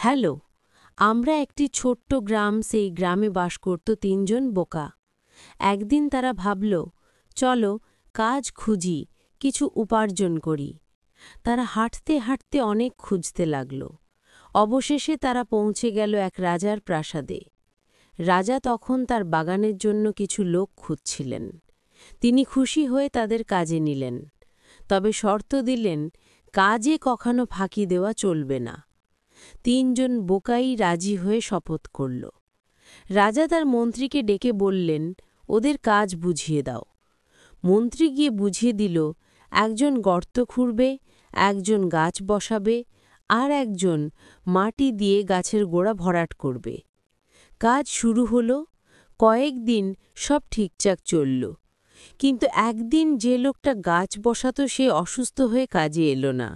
Hello, আমরা একটি ছোট্ট গ্রাম, সেই গ্রামে বাস করত তিনজন বোকা। একদিন তারা ভাবল, চলো কাজ খুঁজি, কিছু উপার্জন করি। তারা হাঁটতে হাঁটতে অনেক খুঁজতে লাগল। অবশেষে তারা পৌঁছে গেল এক রাজার প্রাসাদে। রাজা তখন তার বাগানের জন্য কিছু লোক খুঁজছিলেন। তিনি খুশি হয়ে তাদের কাজে নিলেন, তবে শর্ত দিলেন, কাজে কখনো ফাঁকি দেওয়া চলবে না। তিনজন বোকাই রাজি হয়ে শপথ করল। রাজা তার মন্ত্রীকে ডেকে বললেন, ওদের কাজ বুঝিয়ে দাও। মন্ত্রী গিয়ে বুঝিয়ে দিল, একজন গর্ত খুঁড়বে, একজন গাছ বসাবে, আর একজন মাটি দিয়ে গাছের গোড়া ভরাট করবে। কাজ শুরু হলো। কয়েকদিন সব ঠিকঠাক চলল, কিন্তু একদিন যে লোকটা গাছ বসাতো সে অসুস্থ হয়ে কাজে এলো না।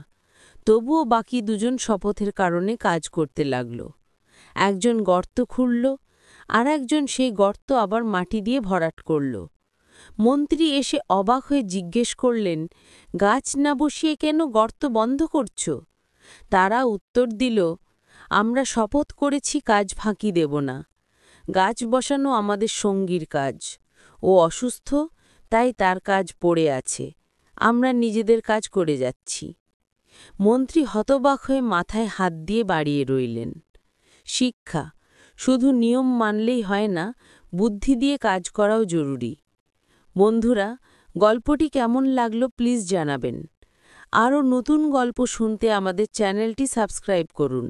তবুও বাকি দুজন শপথের কারণে কাজ করতে লাগল। একজন গর্ত খুঁড়ল, আর একজন সেই গর্ত আবার মাটি দিয়ে ভরাট করল। মন্ত্রী এসে অবাক হয়ে জিজ্ঞেস করলেন, গাছ না বসিয়ে কেন গর্ত বন্ধ করছ? তারা উত্তর দিল, আমরা শপথ করেছি কাজ ফাঁকি দেব না। গাছ বসানো আমাদের সঙ্গীর কাজ। ও অসুস্থ, তাই তার কাজ পড়ে আছে। আমরা নিজেদের কাজ করে যাচ্ছি। মন্ত্রী হতবাক হয়ে মাথায় হাত দিয়ে বাড়িয়ে রইলেন। শিক্ষা, শুধু নিয়ম মানলেই হয় না, বুদ্ধি দিয়ে কাজ করাও জরুরি। বন্ধুরা, গল্পটি কেমন লাগলো প্লিজ জানাবেন। আরও নতুন গল্প শুনতে আমাদের চ্যানেলটি সাবস্ক্রাইব করুন।